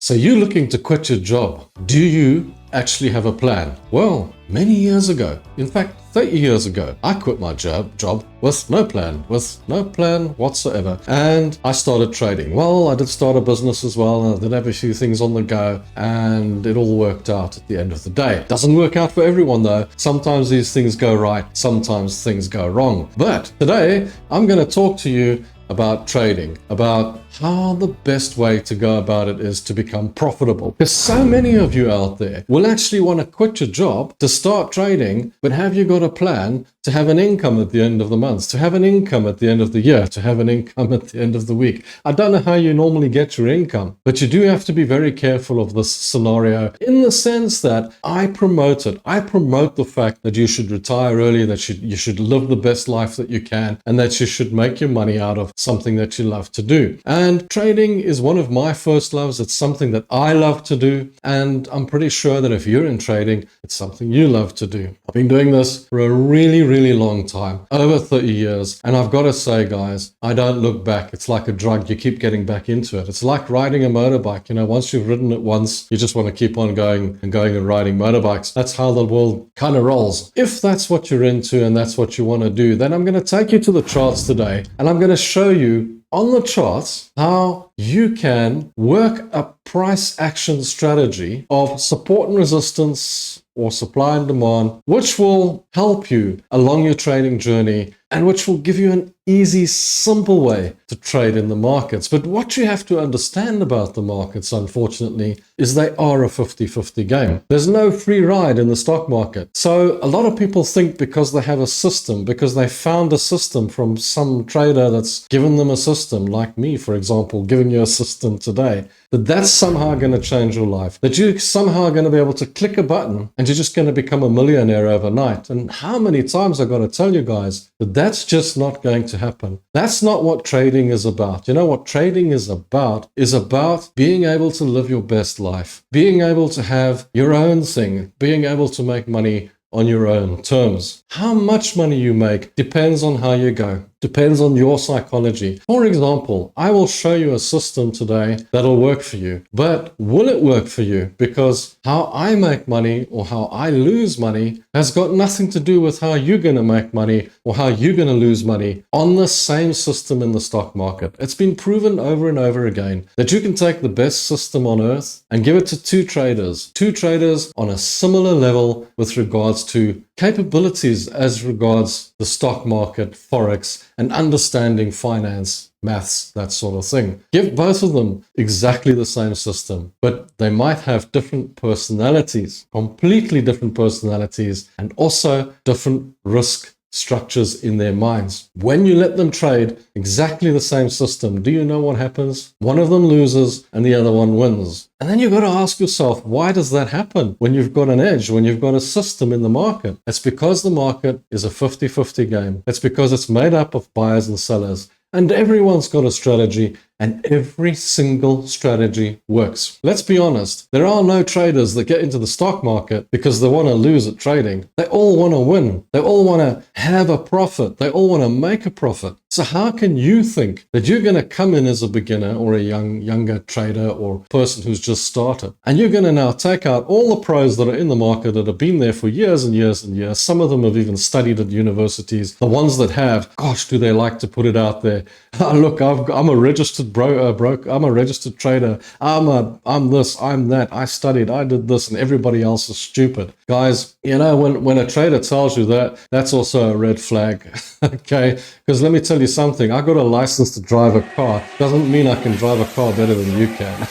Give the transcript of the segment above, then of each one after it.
So you're looking to quit your job. Do you actually have a plan? Well, many years ago, in fact 30 years ago, I quit my job with no plan whatsoever, and I started trading. Well, I did start a business as well, and I did have a few things on the go, and it all worked out at the end of the day. Doesn't work out for everyone though. Sometimes these things go right, sometimes things go wrong. But today I'm going to talk to you about trading, about how the best way to go about it is to become profitable. Because so many of you out there will actually want to quit your job to start trading, but have you got a plan to have an income at the end of the month, to have an income at the end of the year, to have an income at the end of the week? I don't know how you normally get your income, but you do have to be very careful of this scenario in the sense that I promote it. I promote the fact that you should retire early, that you should live the best life that you can, and that you should make your money out of something that you love to do. And trading is one of my first loves. It's something that I love to do. And I'm pretty sure that if you're in trading, it's something you love to do. I've been doing this for a really, really long time, over 30 years. And I've got to say, guys, I don't look back. It's like a drug. You keep getting back into it. It's like riding a motorbike. You know, once you've ridden it once, you just want to keep on going and riding motorbikes. That's how the world kind of rolls. If that's what you're into and that's what you want to do, then I'm going to take you to the charts today, and I'm going to show you on the charts how you can work a price action strategy of support and resistance or supply and demand, which will help you along your trading journey and which will give you an easy, simple way to trade in the markets. But what you have to understand about the markets, unfortunately, is they are a 50-50 game. There's no free ride in the stock market. So a lot of people think because they have a system, because they found a system from some trader that's given them a system, like me, for example, giving you a system today, that that's somehow going to change your life, that you're somehow going to be able to click a button and you're just going to become a millionaire overnight. And how many times I've got to tell you guys that that's just not going to happen. That's not what trading is about. You know what trading is about being able to live your best life, being able to have your own thing, being able to make money on your own terms. How much money you make depends on how you go. Depends on your psychology. For example, I will show you a system today that'll work for you. But will it work for you? Because how I make money or how I lose money has got nothing to do with how you're going to make money or how you're going to lose money on the same system in the stock market. It's been proven over and over again that you can take the best system on earth and give it to two traders on a similar level with regards to capabilities as regards the stock market, Forex, and understanding finance, maths, that sort of thing. Give both of them exactly the same system, but they might have different personalities, completely different personalities, and also different risk structures in their minds. When you let them trade exactly the same system, do you know what happens? One of them loses and the other one wins. And then you've got to ask yourself, why does that happen when you've got an edge, when you've got a system in the market? It's because the market is a 50-50 game. It's because it's made up of buyers and sellers. And everyone's got a strategy, and every single strategy works. Let's be honest, there are no traders that get into the stock market because they want to lose at trading. They all want to win. They all want to have a profit. They all want to make a profit. So how can you think that you're going to come in as a beginner or a younger trader or person who's just started, and you're going to now take out all the pros that are in the market that have been there for years and years and years? Some of them have even studied at universities. The ones that have, gosh, do they like to put it out there? Look, I'm a registered I'm a registered trader. I'm this, I'm that. I studied, I did this, and everybody else is stupid. Guys, you know, when a trader tells you that, that's also a red flag. Okay, because let me tell you something. I got a license to drive a car. Doesn't mean I can drive a car better than you can.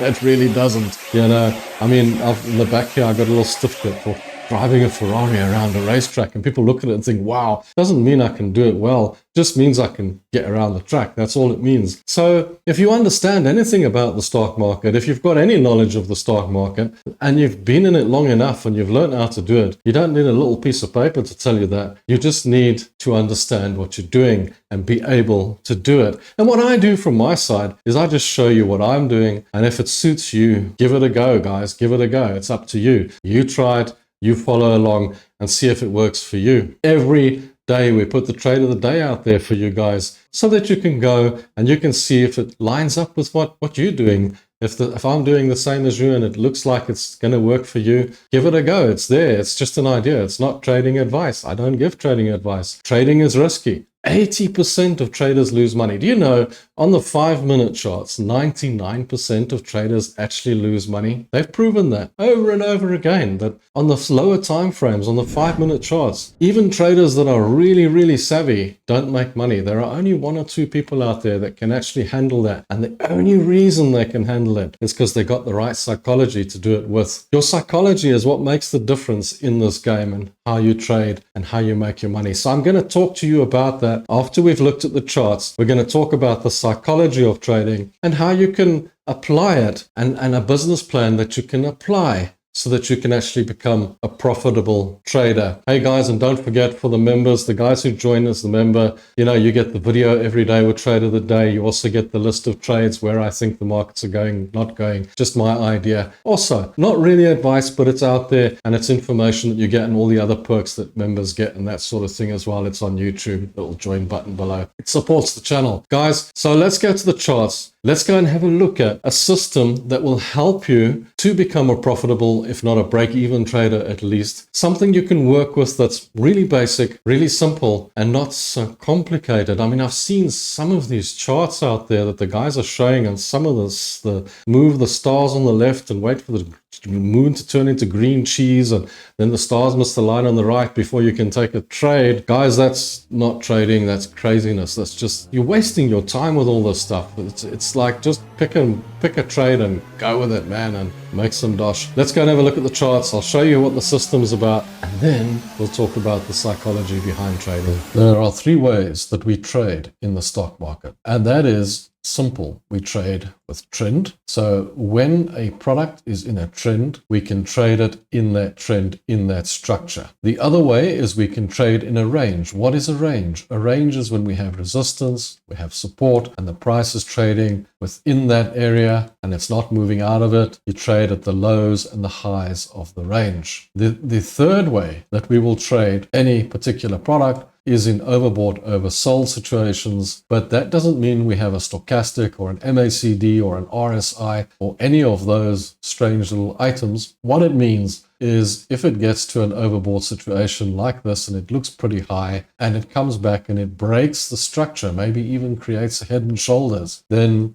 It really doesn't. You know, I mean, in the back here, I got a little certificate for driving a Ferrari around a racetrack, and people look at it and think, wow, doesn't mean I can do it well. Just means I can get around the track. That's all it means. So if you understand anything about the stock market, if you've got any knowledge of the stock market and you've been in it long enough and you've learned how to do it, you don't need a little piece of paper to tell you that. You just need to understand what you're doing and be able to do it. And what I do from my side is I just show you what I'm doing. And if it suits you, give it a go, guys. Give it a go. It's up to you. You try it. You follow along and see if it works for you. Every day we put the trade of the day out there for you guys so that you can go and you can see if it lines up with what you're doing If I'm doing the same as you and it looks like it's going to work for you, give it a go. It's there. It's just an idea. It's not trading advice. I don't give trading advice. Trading is risky. 80% of traders lose money. Do you know, on the 5-minute charts, 99% of traders actually lose money? They've proven that over and over again, that on the lower time frames, on the 5-minute charts, even traders that are really, really savvy don't make money. There are only 1 or 2 people out there that can actually handle that. And the only reason they can handle it is because they got the right psychology to do it with. Your psychology is what makes the difference in this game and how you trade and how you make your money. So I'm going to talk to you about that. After we've looked at the charts, we're going to talk about the psychology of trading and how you can apply it, and a business plan that you can apply so that you can actually become a profitable trader. Hey guys, and don't forget, for the members, the guys who join as the member, you get the video every day with Trade of the Day. You also get the list of trades, where I think the markets are going, not going, just my idea. Also, not really advice, but it's out there and it's information that you get and all the other perks that members get and that sort of thing as well. It's on YouTube, the little join button below. It supports the channel. Guys, so let's go to the charts. Let's go and have a look at a system that will help you to become a profitable, if not a break-even trader at least. Something you can work with that's really basic, really simple, and not so complicated. I mean, I've seen some of these charts out there that the guys are showing, and some of this, move the stars on the left and wait for the moon to turn into green cheese, and then the stars must align on the right before you can take a trade. Guys, that's not trading. That's craziness. That's just, you're wasting your time with all this stuff. It's like, just pick a trade and go with it, man, and make some dosh. Let's go and have a look at the charts. I'll show you what the system's about, and then we'll talk about the psychology behind trading. There are 3 ways that we trade in the stock market, and that is simple. We trade with trend. So when a product is in a trend, we can trade it in that trend, in that structure. The other way is we can trade in a range. What is a range? A range is when we have resistance, we have support, and the price is trading within that area and it's not moving out of it. You trade at the lows and the highs of the range. The third way that we will trade any particular product is in overbought, oversold situations, but that doesn't mean we have a stochastic or an MACD or an RSI or any of those strange little items. What it means is if it gets to an overbought situation like this and it looks pretty high and it comes back and it breaks the structure, maybe even creates a head and shoulders, then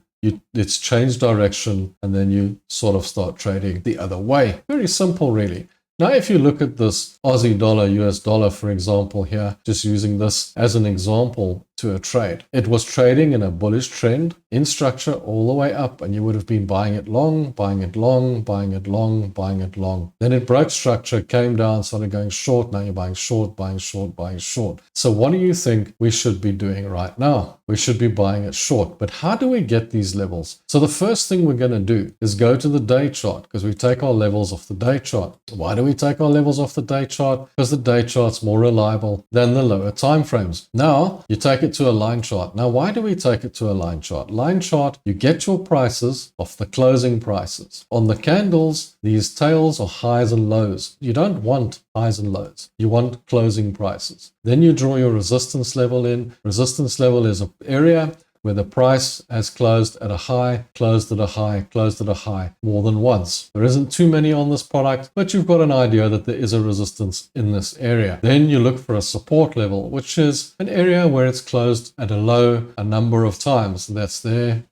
it's changed direction and then you sort of start trading the other way. Very simple, really. Now, if you look at this Aussie dollar, US dollar, for example here, just using this as an example to a trade, it was trading in a bullish trend in structure all the way up, and you would have been buying it long, buying it long, buying it long, buying it long. Then it broke structure, came down, started going short. Now you're buying short, buying short, buying short. So what do you think we should be doing right now? We should be buying it short. But how do we get these levels? So the first thing we're going to do is go to the day chart, because we take our levels off the day chart. Why do we take our levels off the day chart? Because the day chart's more reliable than the lower time frames. Now you take it to a line chart. Now, why do we take it to a line chart? Line chart, you get your prices off the closing prices. On the candles, these tails are highs and lows. You don't want highs and lows. You want closing prices. Then you draw your resistance level in. Resistance level is an area where the price has closed at a high, closed at a high, closed at a high more than once. There isn't too many on this product, but you've got an idea that there is a resistance in this area. Then you look for a support level, which is an area where it's closed at a low a number of times. That's there,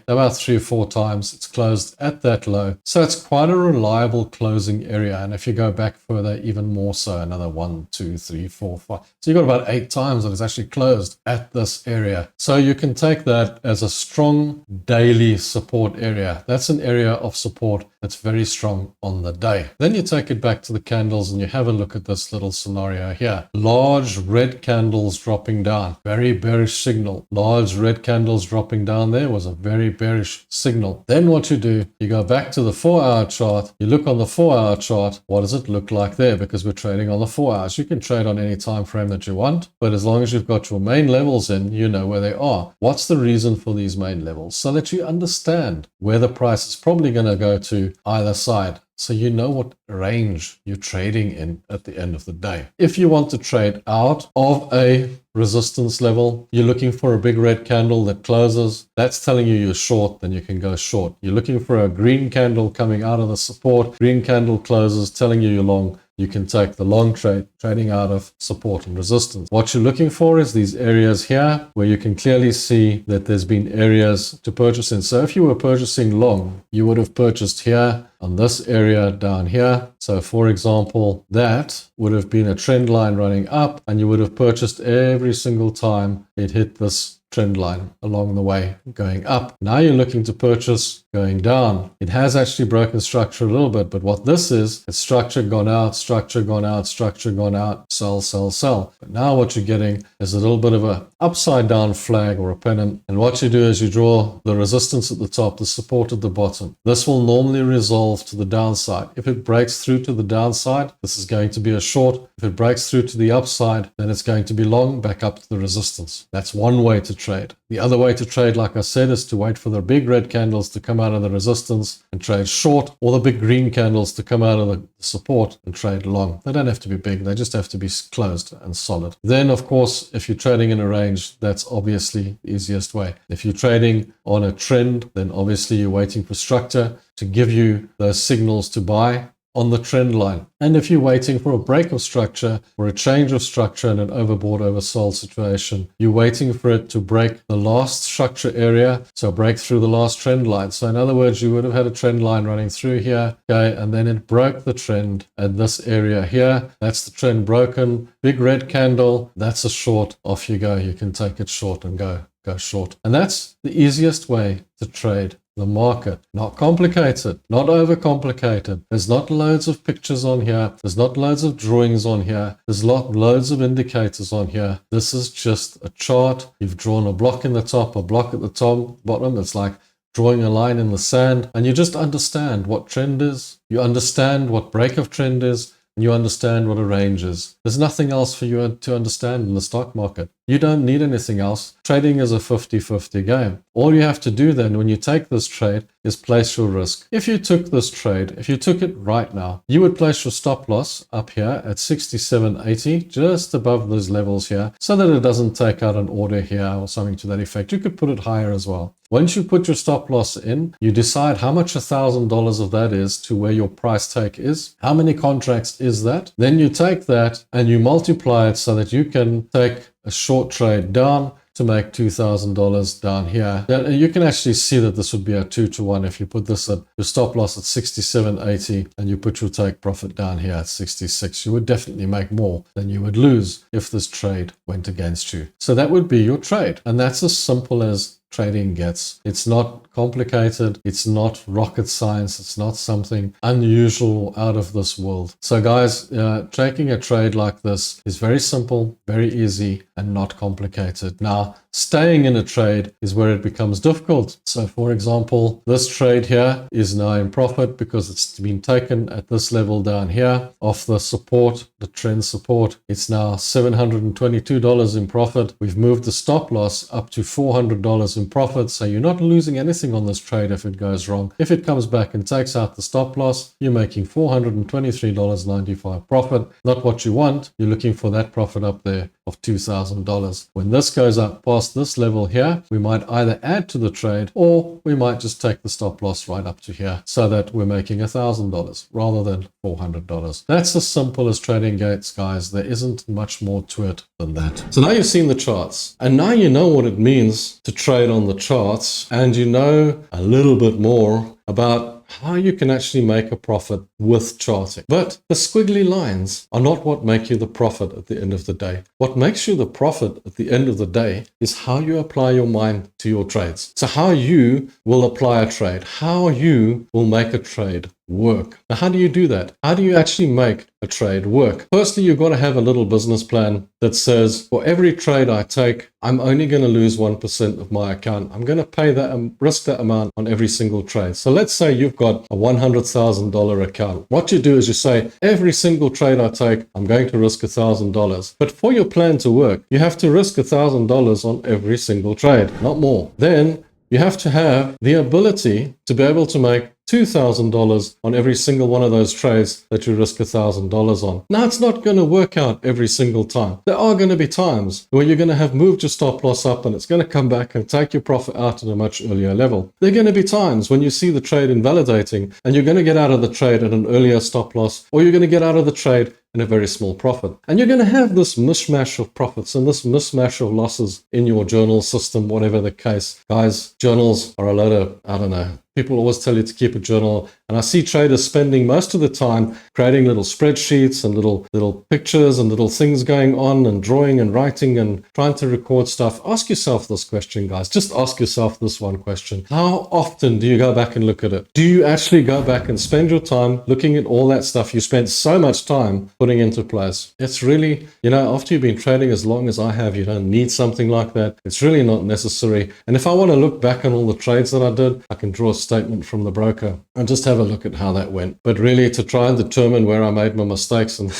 about 3 or 4 times it's closed at that low. So it's quite a reliable closing area. And if you go back further, even more so, another 1, 2, 3, 4, 5. So you've got about 8 times that it's actually closed at this area. So you can take that as a strong daily support area. That's an area of support that's very strong on the day. Then you take it back to the candles and you have a look at this little scenario here. Large red candles dropping down. Very bearish signal. Large red candles dropping down there was a very bearish signal. Then what you do, you go back to the 4-hour chart. You look on the 4-hour chart. What does it look like there? Because we're trading on the 4 hours. You can trade on any time frame that you want, but as long as you've got your main levels in, you know where they are. What's the reason for these main levels? So that you understand where the price is probably going to go to either side. so you know what range you're trading in at the end of the day. If you want to trade out of a resistance level, you're looking for a big red candle that closes, that's telling you you're short, then you can go short. You're looking for a green candle coming out of the support, green candle closes, telling you you're long, you can take the long trade, trading out of support and resistance. What you're looking for is these areas here where you can clearly see that there's been areas to purchase in. So if you were purchasing long, you would have purchased here on this area down here. So for example, that would have been a trend line running up, and you would have purchased every single time it hit this trend line along the way going up. Now you're looking to purchase going down. It has actually broken structure a little bit, but what this is, it's structure gone out, structure gone out, structure gone out, sell, sell, sell. But now what you're getting is a little bit of a upside down flag or a pennant. And what you do is you draw the resistance at the top, the support at the bottom. This will normally resolve to the downside. If it breaks through to the downside, this is going to be a short. If it breaks through to the upside, then it's going to be long, back up to the resistance. That's one way to trade. The other way to trade, like I said, is to wait for the big red candles to come out of the resistance and trade short, or the big green candles to come out of the support and trade long. They don't have to be big, they just have to be closed and solid. Then, of course, if you're trading in a range, that's obviously the easiest way. If you're trading on a trend, then obviously you're waiting for structure to give you those signals to buy on the trend line. And if you're waiting for a break of structure or a change of structure in an overbought, oversold situation, you're waiting for it to break the last structure area, so break through the last trend line. So in other words, you would have had a trend line running through here, okay, and then it broke the trend at this area here. That's the trend broken, big red candle, that's a short, off you go. You can take it short and go short. And that's the easiest way to trade the market. Not complicated, not overcomplicated. There's not loads of pictures on here. There's not loads of drawings on here. There's loads of indicators on here. This is just a chart. You've drawn a block in the top, a block at the top, bottom. It's like drawing a line in the sand, and you just understand what trend is. You understand what break of trend is, and you understand what a range is. There's nothing else for you to understand in the stock market. You don't need anything else. Trading is a 50-50 game. All you have to do then when you take this trade is place your risk. If you took this trade, if you took it right now, you would place your stop loss up here at 67.80, just above those levels here, so that it doesn't take out an order here or something to that effect. You could put it higher as well. Once you put your stop loss in, you decide how much $1,000 of that is to where your price take is. How many contracts is that? Then you take that and you multiply it so that you can take a short trade down to make $2,000 down here. You can actually see that this would be a 2-to-1 if you put this at your stop loss at 67.80 and you put your take profit down here at 66. You would definitely make more than you would lose if this trade went against you. So that would be your trade. And that's as simple as trading gets. It's not complicated. It's not rocket science. It's not something unusual out of this world. So guys, taking a trade like this is very simple, very easy, and not complicated. Now, staying in a trade is where it becomes difficult. So for example, this trade here is now in profit because it's been taken at this level down here off the support, the trend support. It's now $722 in profit. We've moved the stop loss up to $400 in profit. So you're not losing anything on this trade if it goes wrong. If it comes back and takes out the stop loss, you're making $423.95 profit. Not what you want. You're looking for that profit up there of $2,000. When this goes up past this level here, we might either add to the trade or we might just take the stop loss right up to here so that we're making $1,000 rather than $400. That's as simple as trading gates, guys. There isn't much more to it than that. So now you've seen the charts and now you know what it means to trade on the charts, and you know a little bit more about how you can actually make a profit with charting. But the squiggly lines are not what make you the profit at the end of the day. What makes you the profit at the end of the day is how you apply your mind to your trades. So how you will apply a trade, how you will make a trade work. Now, how do you do that? How do you actually make a trade work? Firstly, you've got to have a little business plan that says, for every trade I take, I'm only going to lose 1% of my account. I'm going to pay that and risk that amount on every single trade. So let's say you've got a $100,000 account. What you do is you say, every single trade I take, I'm going to risk $1,000. But for your plan to work, you have to risk $1,000 on every single trade, not more. Then you have to have the ability to be able to make $2,000 on every single one of those trades that you risk $1,000 on. Now, it's not going to work out every single time. There are going to be times where you're going to have moved your stop loss up and it's going to come back and take your profit out at a much earlier level. There are going to be times when you see the trade invalidating and you're going to get out of the trade at an earlier stop loss, or you're going to get out of the trade in a very small profit. And you're going to have this mishmash of profits and this mishmash of losses in your journal system, whatever the case. Guys, journals are a lot of, I don't know, people always tell you to keep a journal. And I see traders spending most of the time creating little spreadsheets and little pictures and little things going on and drawing and writing and trying to record stuff. Ask yourself this question, guys. Just ask yourself this one question. How often do you go back and look at it? Do you actually go back and spend your time looking at all that stuff you spent so much time putting into place? It's really, after you've been trading as long as I have, you don't need something like that. It's really not necessary. And if I want to look back on all the trades that I did, I can draw a statement from the broker and just have a look at how that went. But really, to try and determine where I made my mistakes, and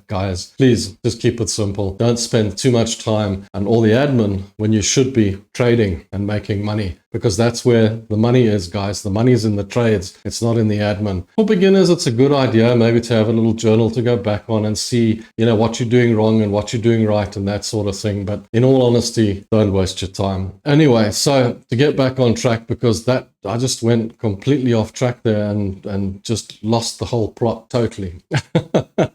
guys, please just keep it simple. Don't spend too much time on all the admin when you should be trading and making money, because that's where the money is, guys. The money is in the trades. It's not in the admin. For beginners, it's a good idea maybe to have a little journal to go back on and see, what you're doing wrong and what you're doing right and that sort of thing. But in all honesty, don't waste your time. Anyway, so to get back on track, because I just went completely off track there and just lost the whole plot totally.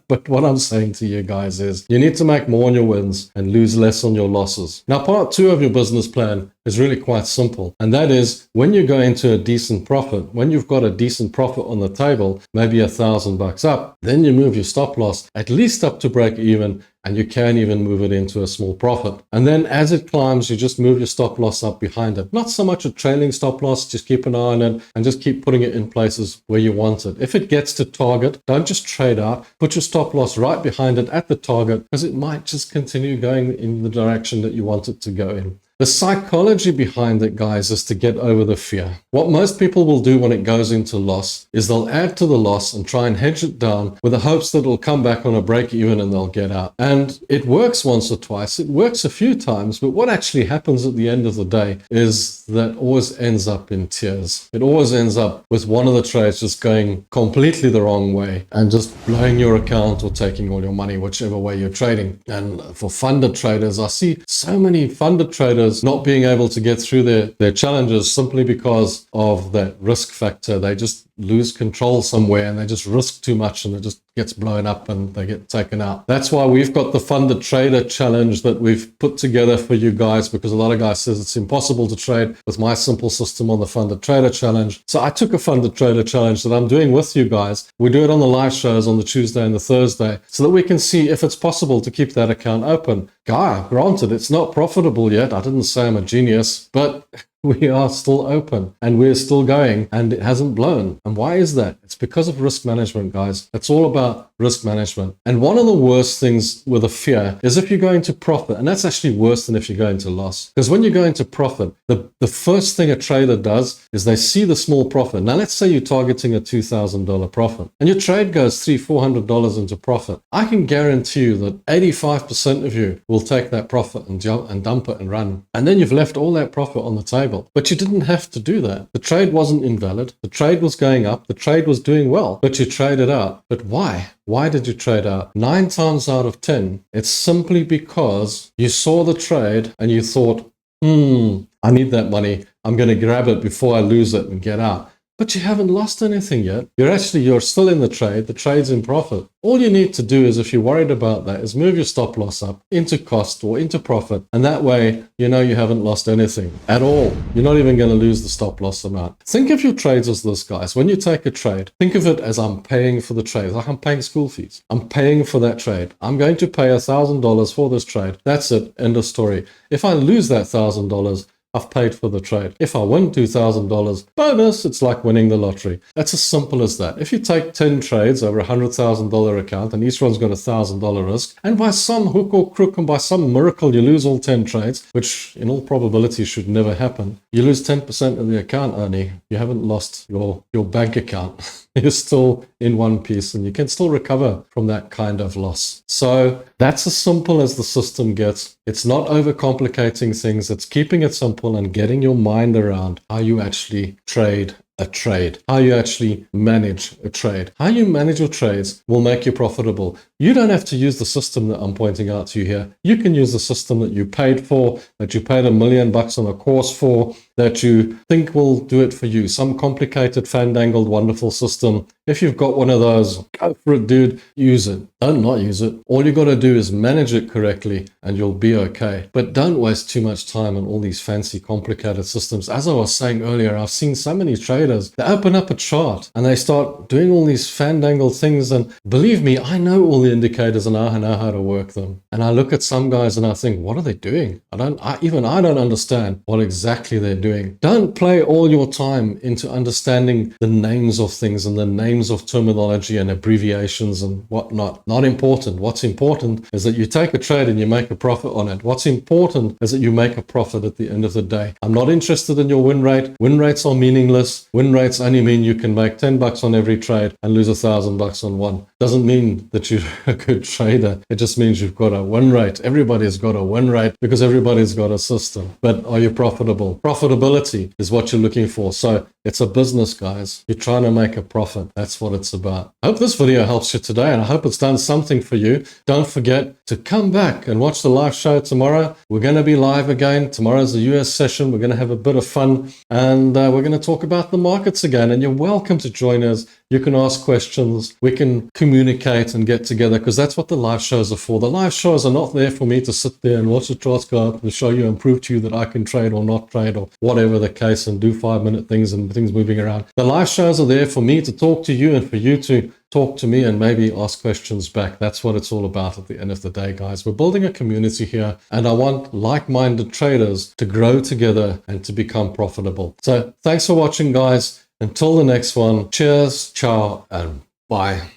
But what I'm saying to you guys is you need to make more on your wins and lose less on your losses. Now, part 2 of your business plan is really quite simple. And that is when you go into a decent profit, when you've got a decent profit on the table, maybe $1,000 up, then you move your stop loss at least up to break even, and you can even move it into a small profit. And then as it climbs, you just move your stop loss up behind it. Not so much a trailing stop loss, just keep an eye on it and just keep putting it in places where you want it. If it gets to target, don't just trade out. Put your stop loss right behind it at the target, because it might just continue going in the direction that you want it to go in. The psychology behind it, guys, is to get over the fear. What most people will do when it goes into loss is they'll add to the loss and try and hedge it down with the hopes that it'll come back on a break even and they'll get out. And it works once or twice. It works a few times. But what actually happens at the end of the day is that always ends up in tears. It always ends up with one of the trades just going completely the wrong way and just blowing your account or taking all your money, whichever way you're trading. And for funded traders, I see so many funded traders not being able to get through their challenges simply because of that risk factor. They just lose control somewhere and they just risk too much and it just gets blown up and they get taken out. That's why we've got the Funded Trader Challenge that we've put together for you guys, because a lot of guys says it's impossible to trade with my simple system on the Funded Trader Challenge. So I took a Funded Trader Challenge that I'm doing with you guys. We do it on the live shows on the Tuesday and the Thursday so that we can see if it's possible to keep that account open. Granted, it's not profitable yet. I didn't say I'm a genius, but we are still open and we're still going and it hasn't blown. And why is that? It's because of risk management, guys. It's all about risk management. And one of the worst things with a fear is if you're going to profit, and that's actually worse than if you're going to loss. Because when you're going to profit, the first thing a trader does is they see the small profit. Now, let's say you're targeting a $2,000 profit and your trade goes $300-400 into profit. I can guarantee you that 85% of you will take that profit and dump it and run. And then you've left all that profit on the table. But you didn't have to do that. The trade wasn't invalid. The trade was going up. The trade was doing well, but you traded out. But why? Why did you trade out? 9 times out of 10, it's simply because you saw the trade and you thought, I need that money. I'm going to grab it before I lose it and get out. But you haven't lost anything yet. You're still in the trade. The trade's in profit. All you need to do is, if you're worried about that, is move your stop loss up into cost or into profit. And that way, you haven't lost anything at all. You're not even going to lose the stop loss amount. Think of your trades as this, guys. When you take a trade, think of it as I'm paying for the trade. Like I'm paying school fees. I'm paying for that trade. I'm going to pay $1,000 for this trade. That's it. End of story. If I lose that $1,000, I've paid for the trade. If I win $2,000 bonus, it's like winning the lottery. That's as simple as that. If you take 10 trades over $100,000 account and each one's got $1,000 risk, and by some hook or crook and by some miracle you lose all 10 trades, which in all probability should never happen, you lose 10% of the account only. You haven't lost your bank account. You're still in one piece and you can still recover from that kind of loss. So that's as simple as the system gets. It's not overcomplicating things. It's keeping it simple and getting your mind around how you actually trade a trade, how you actually manage a trade. How you manage your trades will make you profitable. You don't have to use the system that I'm pointing out to you here. You can use the system that you paid for, that you paid $1 million on a course for, that you think will do it for you. Some complicated, fandangled, wonderful system. If you've got one of those, go for it, dude. Use it. Don't not use it. All you got to do is manage it correctly and you'll be okay. But don't waste too much time on all these fancy, complicated systems. As I was saying earlier, I've seen so many traders, they open up a chart and they start doing all these fandangled things. And believe me, I know all the indicators and I know how to work them. And I look at some guys and I think, what are they doing? I don't understand what exactly they're doing. Don't play all your time into understanding the names of things and the names of terminology and abbreviations and whatnot. Not important. What's important is that you take a trade and you make a profit on it. What's important is that you make a profit at the end of the day. I'm not interested in your win rate. Win rates are meaningless. Win rates only mean you can make $10 on every trade and lose $1,000 on one. Doesn't mean that you're a good trader. It just means you've got a win rate. Everybody's got a win rate because everybody's got a system. But are you profitable? Profitability is what you're looking for. So it's a business, guys. You're trying to make a profit. That's what it's about. I hope this video helps you today and I hope it's done something for you. Don't forget to come back and watch the live show tomorrow. We're going to be live again. Tomorrow's the US session. We're going to have a bit of fun and we're going to talk about the markets again. And you're welcome to join us. You can ask questions. We can communicate and get together because that's what the live shows are for. The live shows are not there for me to sit there and watch the charts go up and show you and prove to you that I can trade or not trade or whatever the case and do 5-minute things and things moving around. The live shows are there for me to talk to you and for you to talk to me and maybe ask questions back. That's what it's all about at the end of the day, guys. We're building a community here and I want like-minded traders to grow together and to become profitable. So thanks for watching, guys. Until the next one, cheers, ciao, and bye.